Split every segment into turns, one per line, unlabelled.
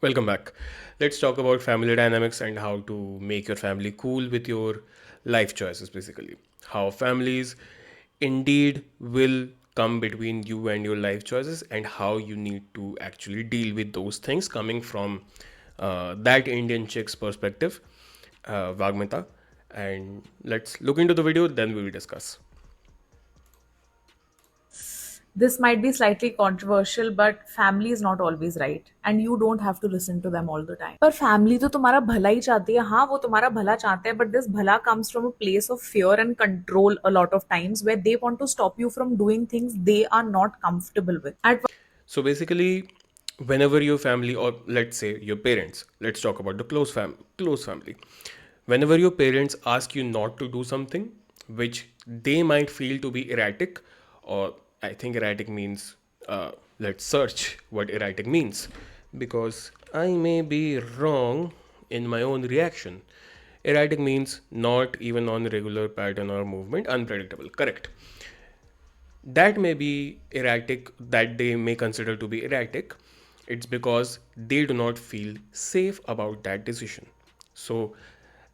Welcome back. Let's talk about family dynamics and how to make your family cool with your life choices, basically. How families indeed will come between you and your life choices, and how you need to actually deal with those things coming from that Indian chick's perspective, Vagmita. And let's look into the video, then we will discuss.
This might be slightly controversial, but family is not always right and you don't have to listen to them all the time. पर family तो तुम्हारा भला ही चाहती है, हाँ वो तुम्हारा भला चाहते हैं, but this भला comes from a place of fear and control a lot of times where they want to stop you from doing things they are not comfortable with.
So basically, whenever your family, or let's say your parents, let's talk about the close family. Whenever your parents ask you not to do something which they might feel to be erratic, or I think erratic means, let's search what erratic means, because I may be wrong in my own reaction. Erratic means not even on regular pattern or movement, unpredictable. Correct. That may be erratic, that they may consider to be erratic. It's because they do not feel safe about that decision. So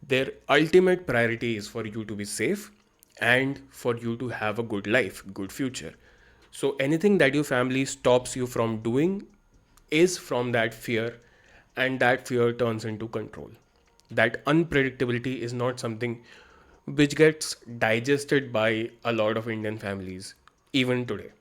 their ultimate priority is for you to be safe and for you to have a good life, good future. So anything that your family stops you from doing is from that fear, and that fear turns into control. That unpredictability is not something which gets digested by a lot of Indian families even today.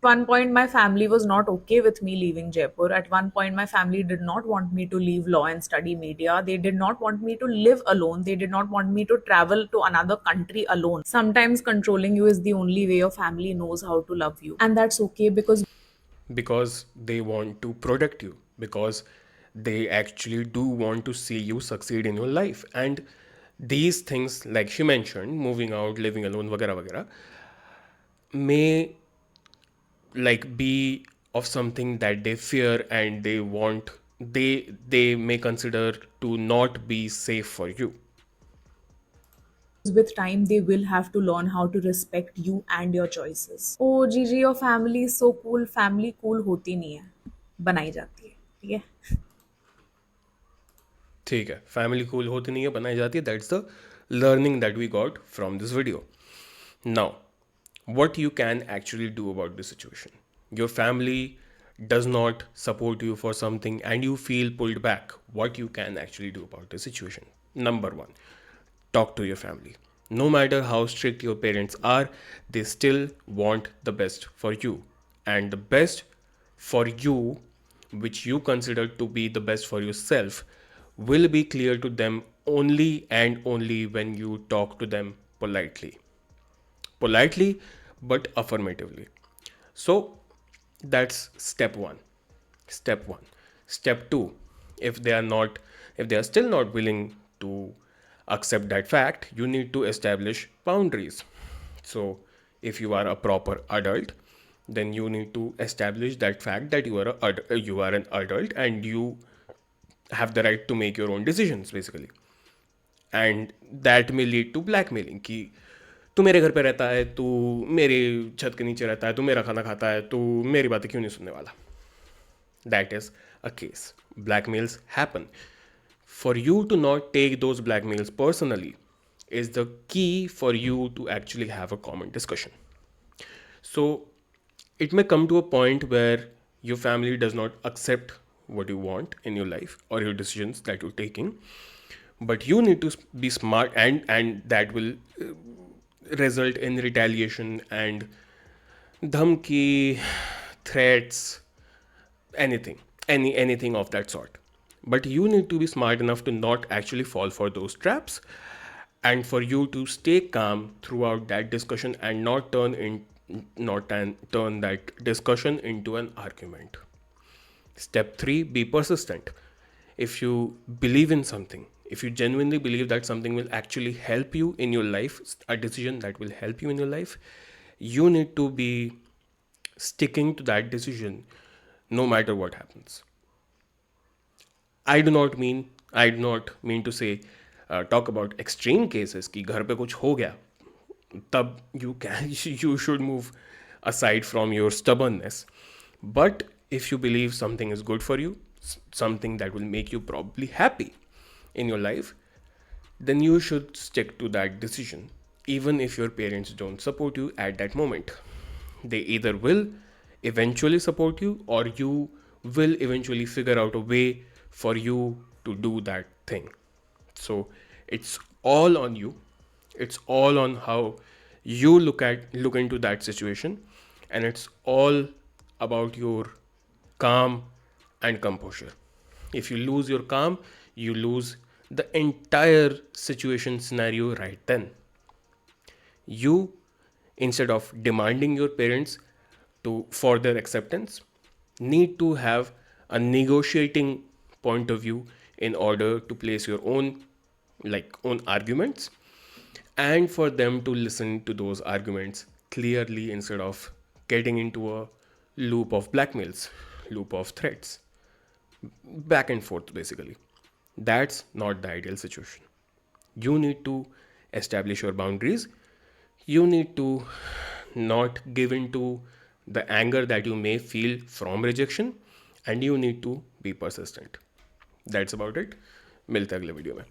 One point, my family was not okay with me leaving Jaipur. At one point, my family did not want me to leave law and study media. They did not want me to live alone. They did not want me to travel to another country alone. Sometimes controlling you is the only way your family knows how to love you. And that's okay because
Because they want to protect you, because they actually do want to see you succeed in your life. And these things, like she mentioned, moving out, living alone, vagara vagara, may like be of something that they fear, and they want, they may consider to not be safe for you.
with time they will have to learn how to respect you and your choices. Oh Gigi, your family is so cool. Family cool होती नहीं है, बनाई जाती है, ठीक है.
ठीक है, फैमिली कूल होती नहीं है, बनाई जाती है. That's the learning that we got from this video. Now, what you can actually do about the situation. Your family does not support you for something and you feel pulled back. What you can actually do about the situation. Number one, talk to your family. No matter how strict your parents are, they still want the best for you. And the best for you, which you consider to be the best for yourself, will be clear to them only and only when you talk to them politely. Politely, but affirmatively. So that's step one. Step one. Step two, if they are not, if they are still not willing to accept that fact, you need to establish boundaries. So if you are a proper adult, then you need to establish that fact that you are an adult and you have the right to make your own decisions, basically. And that में lead to blackmailing कि तू मेरे घर पे रहता है, तू मेरे छत के नीचे रहता है, तू मेरा खाना खाता है, तू मेरी बातें क्यों नहीं सुनने वाला. That is a case. Blackmails happen. For you to not take those blackmails personally is the key for you to actually have a common discussion. So it may come to a point where your family does not accept what you want in your life or your decisions that you're taking, but you need to be smart, and that will result in retaliation and dhamki, threats, anything, anything of that sort. But you need to be smart enough to not actually fall for those traps, and for you to stay calm throughout that discussion and not turn that discussion into an argument. Step 3, be persistent. If you believe in something, if you genuinely believe that something will actually help you in your life, a decision that will help you in your life, you need to be sticking to that decision no matter what happens. I do not mean to say, talk about extreme cases कि घर पे कुछ हो गया, तब you should move aside from your stubbornness. But if you believe something is good for you, something that will make you probably happy in your life, then you should stick to that decision, even if your parents don't support you at that moment. They either will eventually support you, or you will eventually figure out a way for you to do that thing. So it's all on you. It's all on how you look into that situation, and it's all about your calm and composure. If you lose your calm, you lose the entire situation scenario right then. You, instead of demanding your parents to for their acceptance, need to have a negotiating point of view in order to place your own arguments, and for them to listen to those arguments clearly instead of getting into a loop of blackmails, loop of threats, back and forth basically. That's not the ideal situation. You need to establish your boundaries. You need to not give in to the anger that you may feel from rejection, and you need to be persistent. That's about it. मिलते हैं अगले video में.